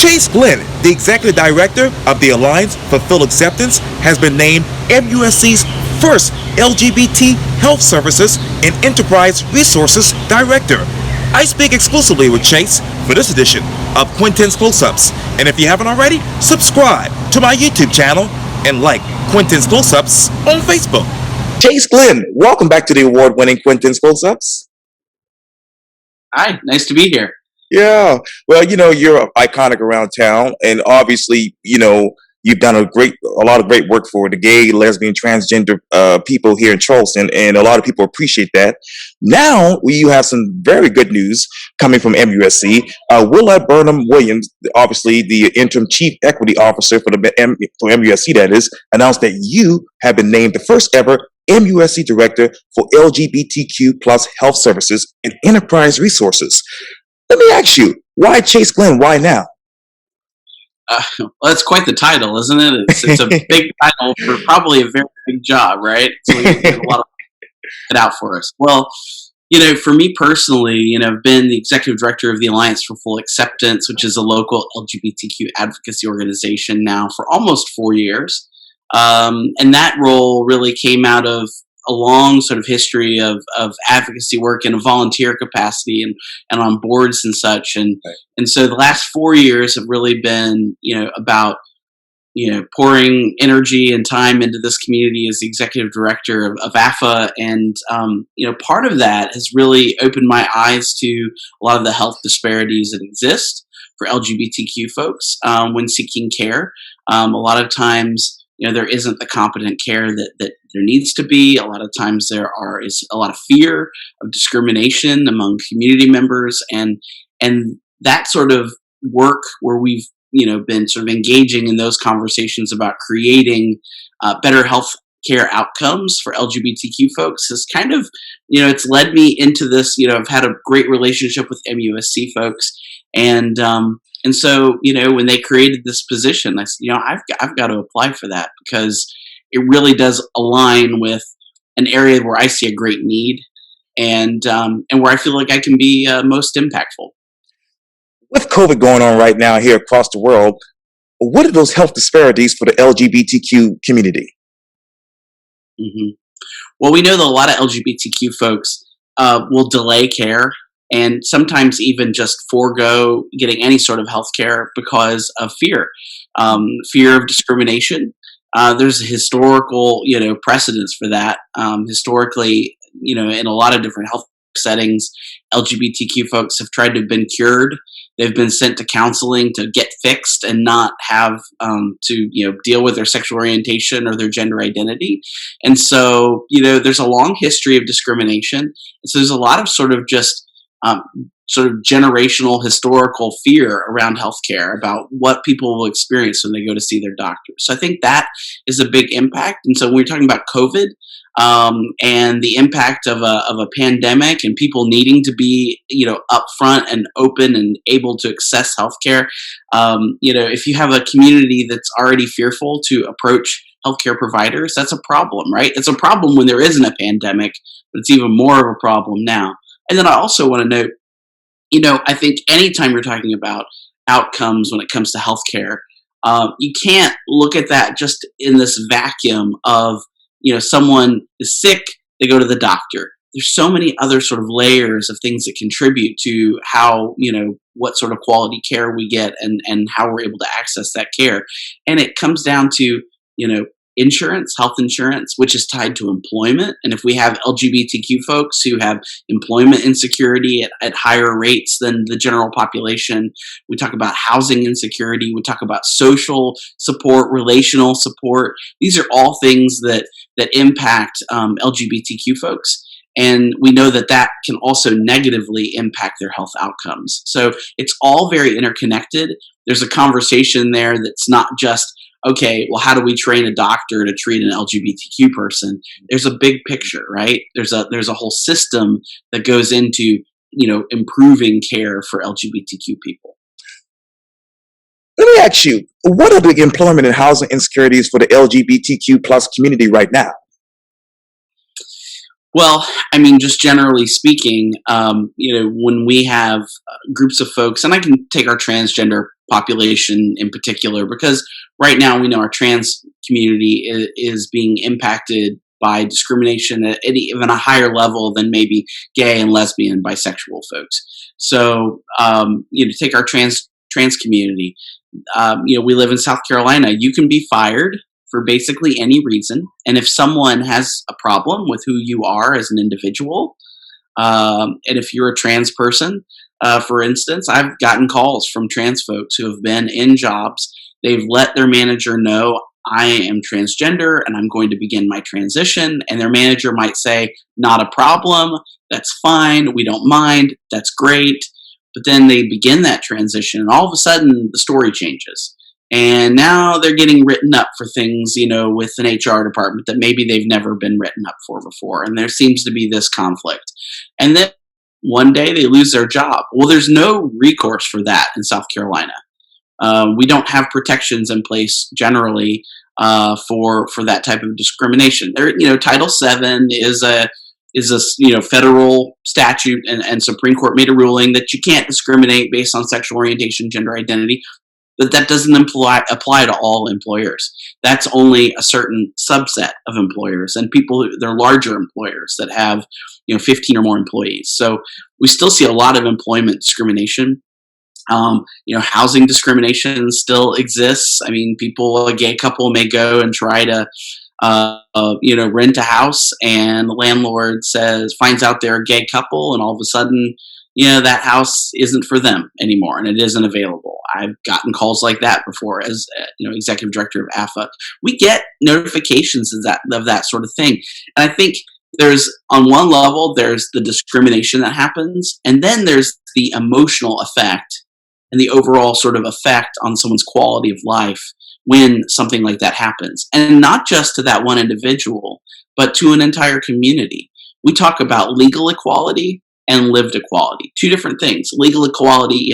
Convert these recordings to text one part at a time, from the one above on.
Chase Glenn, the Executive Director of the Alliance for Full Acceptance, has been named MUSC's first LGBT Health Services and Enterprise Resources Director. I speak exclusively with Chase for this edition of Quintin's Close-Ups. And if you haven't already, subscribe to my YouTube channel and like Quintin's Close-Ups on Facebook. Chase Glenn, welcome back to the award-winning Quintin's Close-Ups. Hi, nice to be here. Yeah, well, you're iconic around town, and obviously, you've done a lot of great work for the gay, lesbian, transgender people here in Charleston, and a lot of people appreciate that. Now, you have some very good news coming from MUSC. Willa Burnham Williams, obviously the interim chief equity officer for MUSC, that is, announced that you have been named the first ever MUSC director for LGBTQ plus health services and enterprise resources. Let me ask you, why Chase Glenn? Why now? Well, that's quite the title, isn't it? It's a big title for probably a very big job, right? So we get a lot of it out for us. Well, for me personally, I've been the executive director of the Alliance for Full Acceptance, which is a local LGBTQ advocacy organization now for almost 4 years. And that role really came out of a long sort of history of advocacy work in a volunteer capacity and on boards and such. And so the last 4 years have really been, about, pouring energy and time into this community as the executive director of AFFA. And, part of that has really opened my eyes to a lot of the health disparities that exist for LGBTQ folks when seeking care. A lot of times, there isn't the competent care that there needs to be. A lot of times there is a lot of fear of discrimination among community members, and that sort of work where we've been sort of engaging in those conversations about creating better health care outcomes for LGBTQ folks has kind of it's led me into this. I've had a great relationship with MUSC folks, and so, when they created this position, I said, I've got to apply for that because it really does align with an area where I see a great need and where I feel like I can be most impactful. With COVID going on right now here across the world, what are those health disparities for the LGBTQ community? Mm-hmm. Well, we know that a lot of LGBTQ folks will delay care and sometimes even just forego getting any sort of health care because of fear of discrimination. There's a historical, precedence for that. Historically, in a lot of different health settings, LGBTQ folks have tried to have been cured. They've been sent to counseling to get fixed and not have to, deal with their sexual orientation or their gender identity. And so, there's a long history of discrimination. And so there's a lot of sort of generational historical fear around healthcare about what people will experience when they go to see their doctors. So I think that is a big impact. And so when we're talking about COVID and the impact of a pandemic and people needing to be, upfront and open and able to access healthcare, if you have a community that's already fearful to approach healthcare providers, that's a problem, right? It's a problem when there isn't a pandemic, but it's even more of a problem now. And then I also want to note, I think anytime you're talking about outcomes when it comes to healthcare, you can't look at that just in this vacuum of, someone is sick, they go to the doctor. There's so many other sort of layers of things that contribute to how, what sort of quality care we get and how we're able to access that care. And it comes down to, insurance, health insurance, which is tied to employment. And if we have LGBTQ folks who have employment insecurity at higher rates than the general population, we talk about housing insecurity, we talk about social support, relational support. These are all things that impact LGBTQ folks. And we know that can also negatively impact their health outcomes. So it's all very interconnected. There's a conversation there that's not just, okay, well, how do we train a doctor to treat an LGBTQ person? There's a big picture, right? There's a whole system that goes into, improving care for LGBTQ people. Let me ask you, what are the employment and housing insecurities for the LGBTQ plus community right now? Well, I mean, just generally speaking, when we have groups of folks, and I can take our transgender population in particular, because right now we know our trans community is being impacted by discrimination at even a higher level than maybe gay and lesbian, bisexual folks. So, to take our trans community, we live in South Carolina. You can be fired for basically any reason. And if someone has a problem with who you are as an individual, and if you're a trans person, for instance, I've gotten calls from trans folks who have been in jobs. They've let their manager know, I am transgender and I'm going to begin my transition. And their manager might say, not a problem. That's fine. We don't mind. That's great. But then they begin that transition and all of a sudden the story changes. And now they're getting written up for things, with an HR department that maybe they've never been written up for before. And there seems to be this conflict. And then one day they lose their job. Well, there's no recourse for that in South Carolina. We don't have protections in place generally for that type of discrimination. Title VII is a federal statute, and Supreme Court made a ruling that you can't discriminate based on sexual orientation, gender identity. But that doesn't apply to all employers. That's only a certain subset of employers, and they're larger employers that have 15 or more employees. So we still see a lot of employment discrimination. Housing discrimination still exists. I mean, a gay couple may go and try to rent a house, and the landlord finds out they're a gay couple, and all of a sudden, that house isn't for them anymore, and it isn't available. I've gotten calls like that before as executive director of AFFA. We get notifications of that sort of thing, and I think on one level there's the discrimination that happens, and then there's the emotional effect and the overall sort of effect on someone's quality of life when something like that happens, and not just to that one individual, but to an entire community. We talk about legal equality and lived equality, two different things. Legal equality,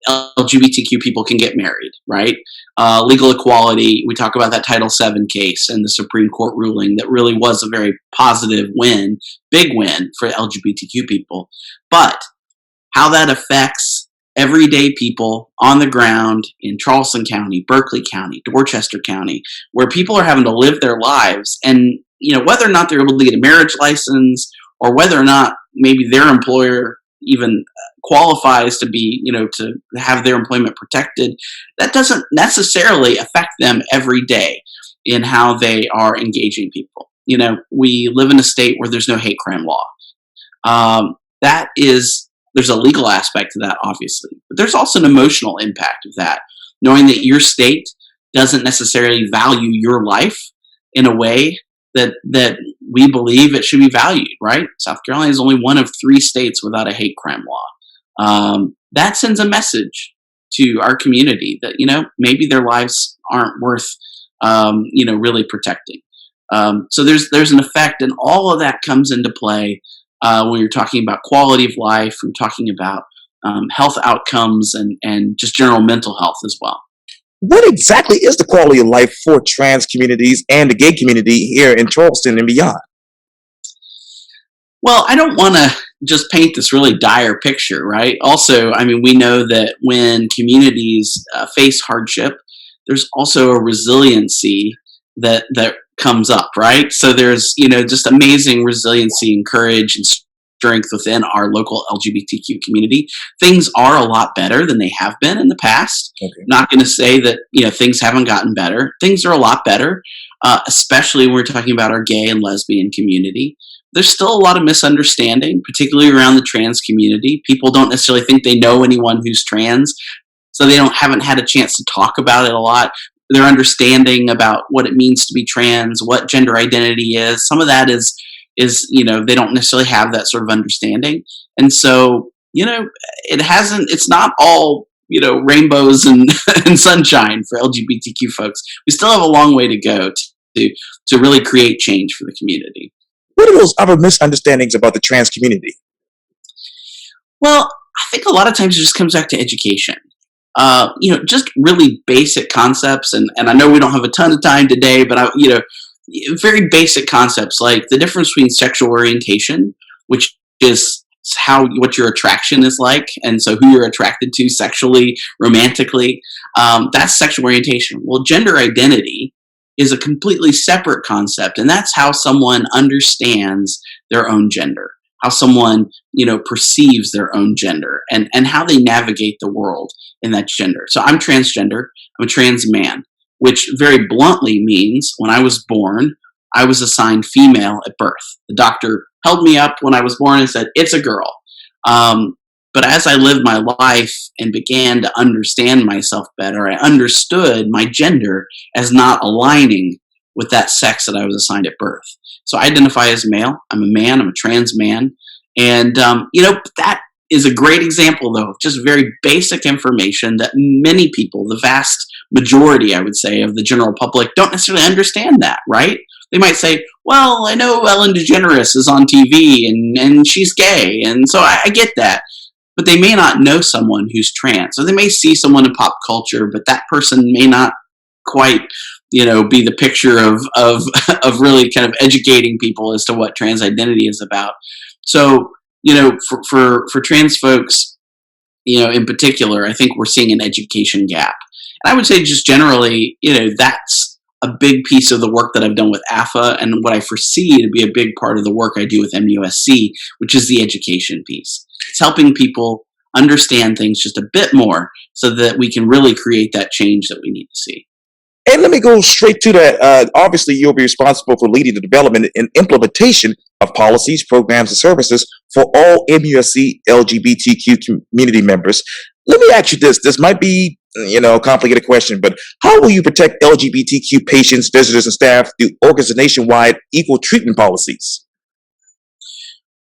LGBTQ people can get married, right? Legal equality, we talk about that Title VII case and the Supreme Court ruling that really was a very positive win, big win for LGBTQ people. But how that affects everyday people on the ground in Charleston County, Berkeley County, Dorchester County, where people are having to live their lives, and whether or not they're able to get a marriage license, or whether or not maybe their employer even qualifies to be, to have their employment protected, that doesn't necessarily affect them every day in how they are engaging people. We live in a state where there's no hate crime law. There's a legal aspect to that, obviously, but there's also an emotional impact of that, knowing that your state doesn't necessarily value your life in a way that we believe it should be valued, right? South Carolina is only one of 3 states without a hate crime law. That sends a message to our community that, maybe their lives aren't worth, really protecting. So there's an effect, and all of that comes into play when you're talking about quality of life, we're talking about health outcomes and just general mental health as well. What exactly is the quality of life for trans communities and the gay community here in Charleston and beyond? Well, I don't want to just paint this really dire picture, right? Also, I mean, we know that when communities face hardship, there's also a resiliency that comes up, right? So there's, just amazing resiliency and courage and strength within our local LGBTQ community. Things are a lot better than they have been in the past. Okay. Not going to say that, things haven't gotten better. Things are a lot better, especially when we're talking about our gay and lesbian community. There's still a lot of misunderstanding, particularly around the trans community. People don't necessarily think they know anyone who's trans, so they haven't had a chance to talk about it a lot. Their understanding about what it means to be trans, what gender identity is, some of that is they don't necessarily have that sort of understanding. And so, it's not all, rainbows and, and sunshine for LGBTQ folks. We still have a long way to go to really create change for the community. What are those other misunderstandings about the trans community? Well, I think a lot of times it just comes back to education. Just really basic concepts. And I know we don't have a ton of time today, but very basic concepts like the difference between sexual orientation, which is how what your attraction is like, and so who you're attracted to sexually, romantically. That's sexual orientation. Well, gender identity is a completely separate concept, and that's how someone understands their own gender, how someone perceives their own gender, and how they navigate the world in that gender. So I'm transgender. I'm a trans man, which very bluntly means when I was born, I was assigned female at birth. The doctor held me up when I was born and said, "It's a girl." But as I lived my life and began to understand myself better, I understood my gender as not aligning with that sex that I was assigned at birth. So I identify as male. I'm a man. I'm a trans man. And, that is a great example, though, of just very basic information that many people, the vast majority, I would say, of the general public don't necessarily understand that, right? They might say, well, I know Ellen DeGeneres is on TV and she's gay, and so I get that. But they may not know someone who's trans. So they may see someone in pop culture, but that person may not quite, be the picture of of really kind of educating people as to what trans identity is about. So, for trans folks, in particular, I think we're seeing an education gap. And I would say just generally, that's a big piece of the work that I've done with AFFA and what I foresee to be a big part of the work I do with MUSC, which is the education piece. It's helping people understand things just a bit more so that we can really create that change that we need to see. And let me go straight to that. Obviously, you'll be responsible for leading the development and implementation of policies, programs, and services for all MUSC LGBTQ community members. Let me ask you this. This might be, a complicated question, but how will you protect LGBTQ patients, visitors, and staff through organization-wide equal treatment policies?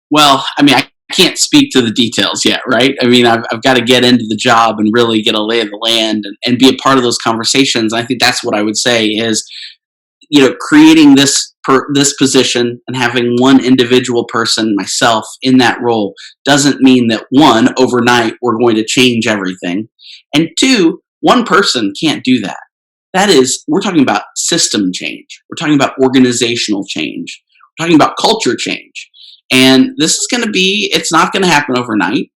Well, I can't speak to the details yet, right? I've got to get into the job and really get a lay of the land and be a part of those conversations. I think that's what I would say is, creating this position and having one individual person, myself, in that role doesn't mean that one, overnight, we're going to change everything. And two, one person can't do that. We're talking about system change. We're talking about organizational change. We're talking about culture change. And this is it's not going to happen overnight.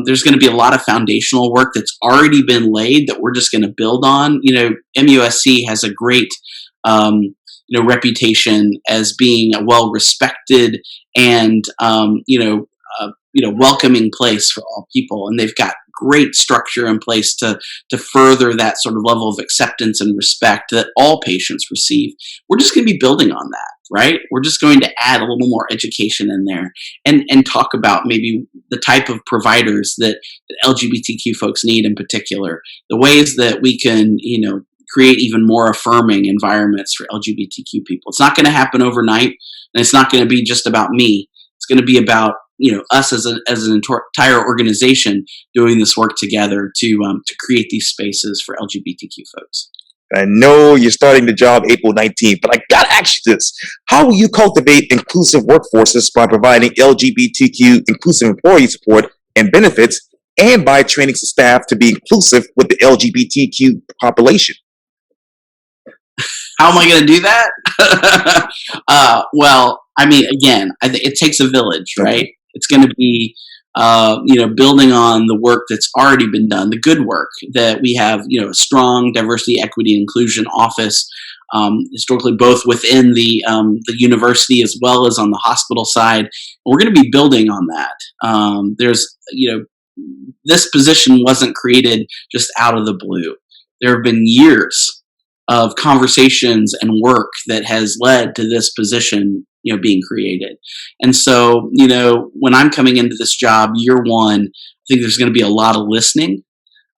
There's going to be a lot of foundational work that's already been laid that we're just going to build on. MUSC has a great, reputation as being a well-respected and, welcoming place for all people. And they've got great structure in place to further that sort of level of acceptance and respect that all patients receive. We're just going to be building on that. Right? We're just going to add a little more education in there and talk about maybe the type of providers that LGBTQ folks need in particular, the ways that we can, create even more affirming environments for LGBTQ people. It's not going to happen overnight, and it's not going to be just about me. It's going to be about, us as an entire organization doing this work together to create these spaces for LGBTQ folks. I know you're starting the job April 19th, but I gotta ask you this. How will you cultivate inclusive workforces by providing LGBTQ inclusive employee support and benefits and by training staff to be inclusive with the LGBTQ population? How am I going to do that? Again, I think it takes a village, right? It's going to be building on the work that's already been done, the good work that we have, a strong diversity, equity, and inclusion office, historically both within the university as well as on the hospital side. We're going to be building on that. This position wasn't created just out of the blue. There have been years of conversations and work that has led to this position being created. And so, when I'm coming into this job, year one, I think there's going to be a lot of listening.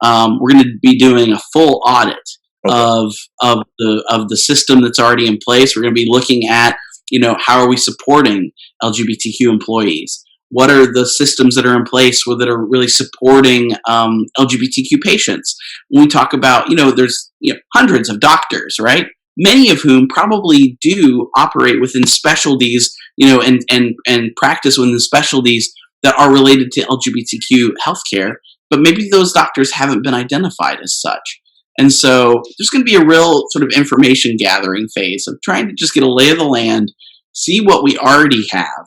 We're going to be doing a full audit of the system that's already in place. We're going to be looking at, how are we supporting LGBTQ employees? What are the systems that are in place that are really supporting LGBTQ patients? When we talk about, there's hundreds of doctors, right? Many of whom probably do operate within specialties, and practice within specialties that are related to LGBTQ healthcare, but maybe those doctors haven't been identified as such. And so there's going to be a real sort of information gathering phase of trying to just get a lay of the land, see what we already have,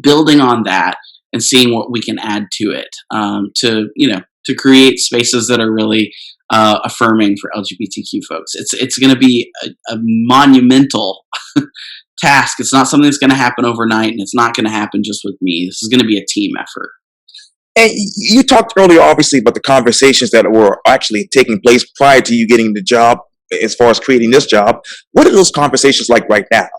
building on that, and seeing what we can add to it, to create spaces that are really affirming for LGBTQ folks. It's going to be a monumental task. It's not something that's going to happen overnight, and it's not going to happen just with me. This is going to be a team effort. And you talked earlier, obviously, about the conversations that were actually taking place prior to you getting the job, as far as creating this job. What are those conversations like right now?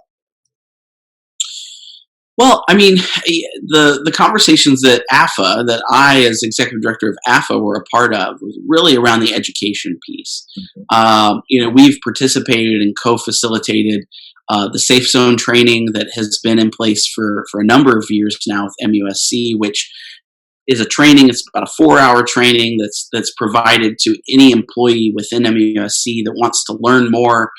Well, I mean, the conversations that AFFA, that I as executive director of AFFA were a part of, was really around the education piece. We've participated and co-facilitated the Safe Zone training that has been in place for a number of years now with MUSC, which is a training. It's about a 4-hour training that's provided to any employee within MUSC that wants to learn more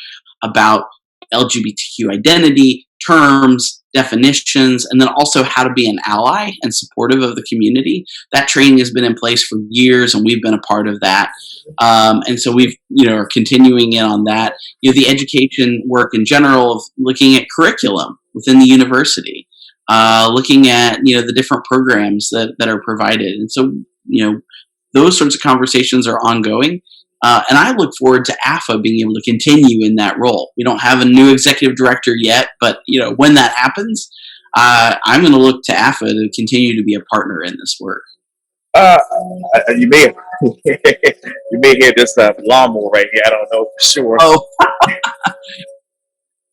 about LGBTQ identity, terms, definitions, and then also how to be an ally and supportive of the community. That training has been in place for years, and we've been a part of that. And so we've, are continuing in on that. The education work in general of looking at curriculum within the university, looking at, the different programs that are provided. And so, those sorts of conversations are ongoing. And I look forward to AFFA being able to continue in that role. We don't have a new executive director yet, but when that happens, I'm going to look to AFFA to continue to be a partner in this work. You may you may hear this lawnmower right here. I don't know for sure. Oh,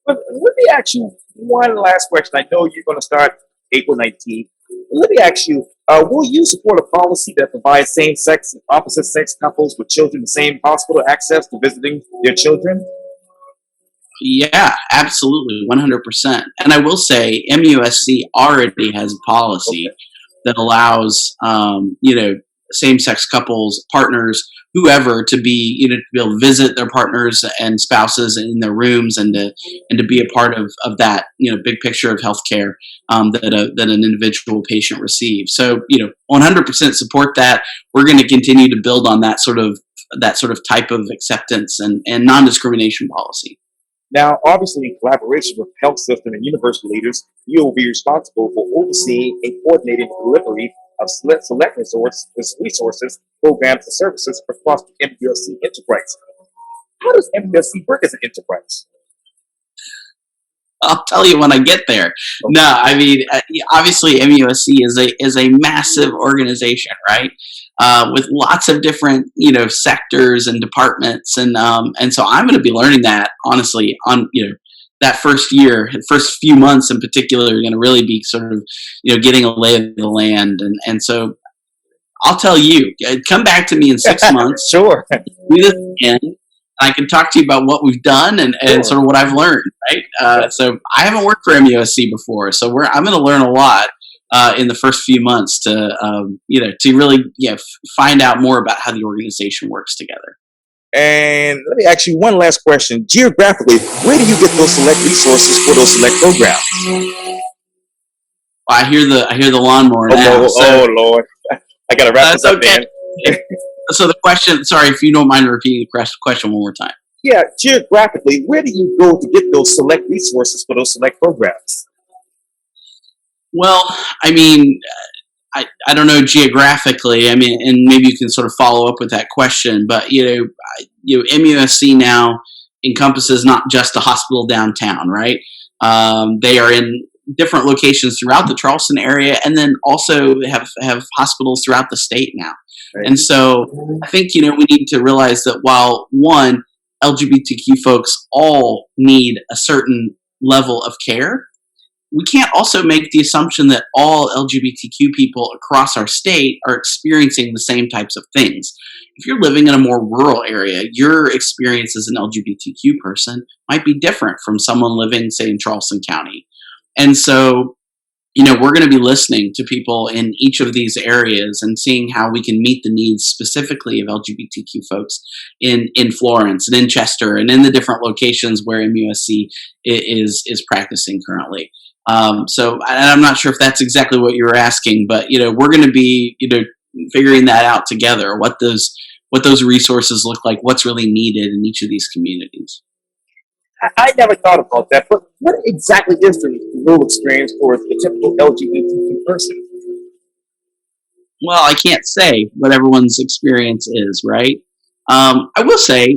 But let me ask you one last question. I know you're going to start April 19th. Let me ask you, will you support a policy that provides same-sex and opposite-sex couples with children in the same hospital access to visiting their children? Yeah, absolutely, 100%. And I will say MUSC already has a policy that allows, same-sex couples, partners, whoever, to be, to be able to visit their partners and spouses in their rooms, and to be a part of that, big picture of healthcare that an individual patient receives. So, 100% support that. We're going to continue to build on that sort of type of acceptance and non-discrimination policy. Now, obviously, in collaboration with health system and university leaders, you will be responsible for overseeing and coordinating the delivery of select resources, programs, and services across the MUSC enterprise. How does MUSC work as an enterprise? I'll tell you when I get there. No, I mean, obviously MUSC is a massive organization, right? With lots of different, sectors and departments, and so I'm going to be learning that, honestly, on that first year, first few months in particular, are going to really be sort of getting a lay of the land, and so I'll tell you, come back to me in 6 months. Sure. Do this again. I can talk to you about what we've done and sort of what I've learned, right? So I haven't worked for MUSC before, so I'm going to learn a lot in the first few months to really find out more about how the organization works together. And let me ask you one last question. Geographically, where do you get those select resources for those select programs? Well, I hear the lawnmower now. Oh Lord, I gotta wrap this up, okay. Man. So the question, sorry if you don't mind repeating the question one more time. Yeah, geographically, where do you go to get those select resources for those select programs? Well, I mean, I don't know geographically. I mean, and maybe you can sort of follow up with that question. But MUSC now encompasses not just a hospital downtown, right? They are in different locations throughout the Charleston area, and then also have hospitals throughout the state now. Right. And so I think we need to realize that while one, LGBTQ folks all need a certain level of care, we can't also make the assumption that all LGBTQ people across our state are experiencing the same types of things. If you're living in a more rural area, your experience as an LGBTQ person might be different from someone living, say, in Charleston County. And so, we're going to be listening to people in each of these areas and seeing how we can meet the needs specifically of LGBTQ folks in Florence and in Chester and in the different locations where MUSC is practicing currently. So I'm not sure if that's exactly what you were asking, but we're going to be figuring that out together. What what those resources look like, what's really needed in each of these communities. I never thought about that, but what exactly is the rural experience for the typical LGBTQ person? Well, I can't say what everyone's experience is, right? I will say,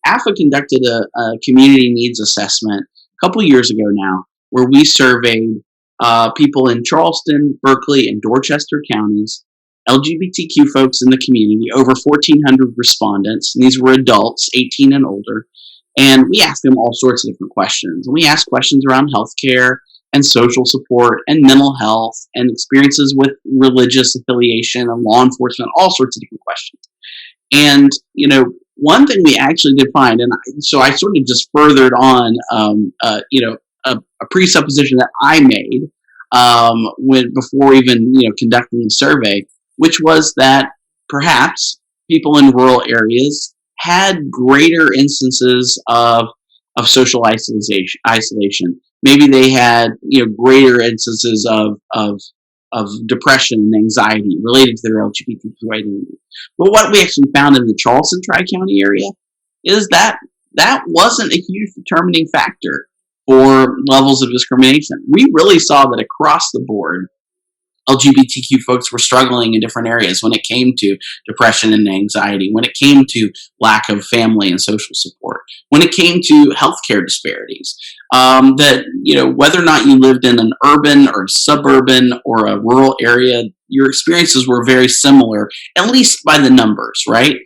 AFFA conducted a community needs assessment a couple years ago now, where we surveyed people in Charleston, Berkeley, and Dorchester counties, LGBTQ folks in the community, over 1,400 respondents, and these were adults, 18 and older, and we asked them all sorts of different questions. And we asked questions around healthcare and social support and mental health and experiences with religious affiliation and law enforcement, all sorts of different questions. And, one thing we actually did find, and so I sort of just furthered on, a presupposition that I made before even, conducting the survey, which was that perhaps people in rural areas had greater instances of social isolation. Maybe they had, greater instances of depression and anxiety related to their LGBTQ identity. But what we actually found in the Charleston Tri-County area is that that wasn't a huge determining factor for levels of discrimination. We really saw that across the board, LGBTQ folks were struggling in different areas when it came to depression and anxiety, when it came to lack of family and social support, when it came to healthcare disparities. That, whether or not you lived in an urban or suburban or a rural area, your experiences were very similar, at least by the numbers, right?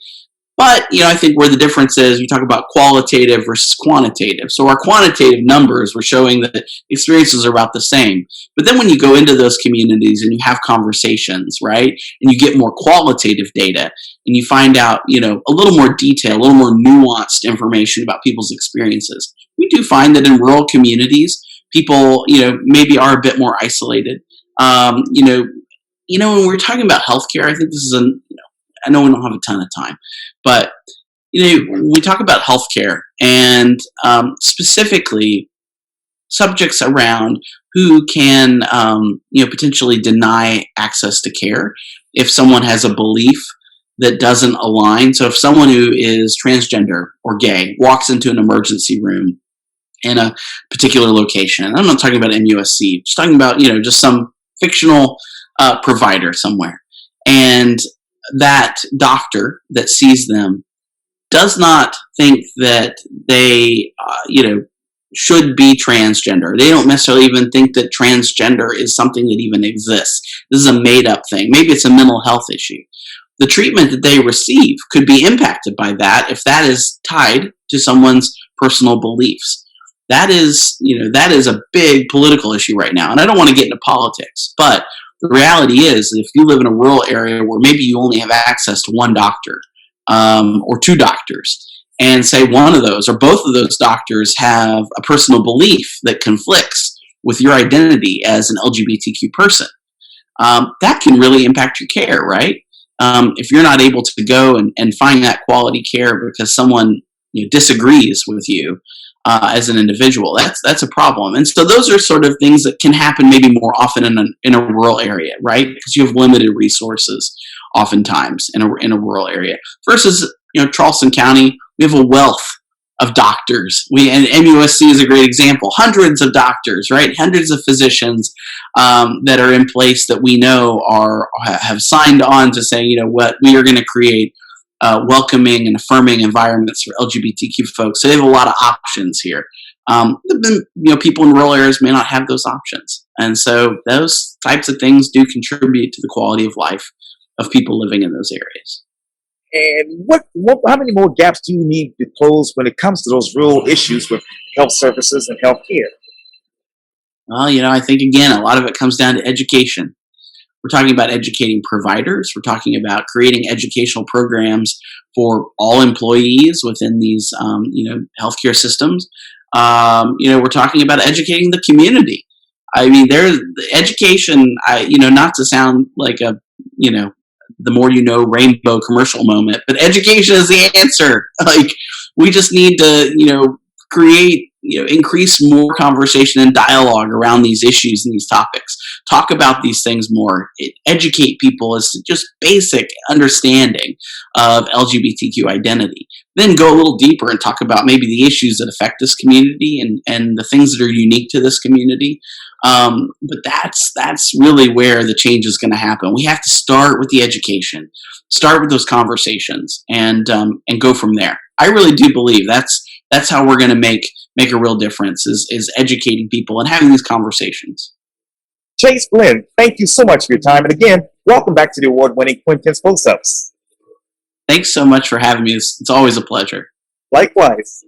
But, I think where the difference is, we talk about qualitative versus quantitative. So our quantitative numbers were showing that experiences are about the same. But then when you go into those communities and you have conversations, right, and you get more qualitative data and you find out, a little more detail, a little more nuanced information about people's experiences, we do find that in rural communities, people, maybe are a bit more isolated. When we're talking about healthcare, I think this is I know we don't have a ton of time, but when we talk about healthcare and specifically subjects around who can potentially deny access to care if someone has a belief that doesn't align. So if someone who is transgender or gay walks into an emergency room in a particular location, I'm not talking about MUSC, just talking about just some fictional provider somewhere, and that doctor that sees them does not think that they, should be transgender. They don't necessarily even think that transgender is something that even exists. This is a made-up thing. Maybe it's a mental health issue. The treatment that they receive could be impacted by that if that is tied to someone's personal beliefs. That is a big political issue right now. And I don't want to get into politics, but the reality is, if you live in a rural area where maybe you only have access to one doctor or two doctors, and say one of those or both of those doctors have a personal belief that conflicts with your identity as an LGBTQ person, that can really impact your care, right? If you're not able to go and find that quality care because someone disagrees with you, as an individual, that's a problem. And so those are sort of things that can happen maybe more often in a rural area, right? Because you have limited resources oftentimes in a rural area. Versus Charleston County, we have a wealth of doctors. And MUSC is a great example. Hundreds of doctors, right? Hundreds of physicians that are in place that we know have signed on to say, what, we are going to create welcoming and affirming environments for LGBTQ folks. So they have a lot of options here. People in rural areas may not have those options. And so those types of things do contribute to the quality of life of people living in those areas. And how many more gaps do you need to close when it comes to those rural issues with health services and health care? Well, I think, again, a lot of it comes down to education. We're talking about educating providers. We're talking about creating educational programs for all employees within these, healthcare systems. We're talking about educating the community. I mean, there's education, not to sound like the more you know rainbow commercial moment, but education is the answer. Like, we just need to, create, increase more conversation and dialogue around these issues and these topics. Talk about these things more. Educate people as to just basic understanding of LGBTQ identity. Then go a little deeper and talk about maybe the issues that affect this community and the things that are unique to this community. But that's really where the change is going to happen. We have to start with the education, start with those conversations, and go from there. I really do believe that's how we're going to make a real difference is educating people and having these conversations. Chase Glenn, thank you so much for your time. And again, welcome back to the award-winning Quintin's Close-Ups. Thanks so much for having me. It's always a pleasure. Likewise.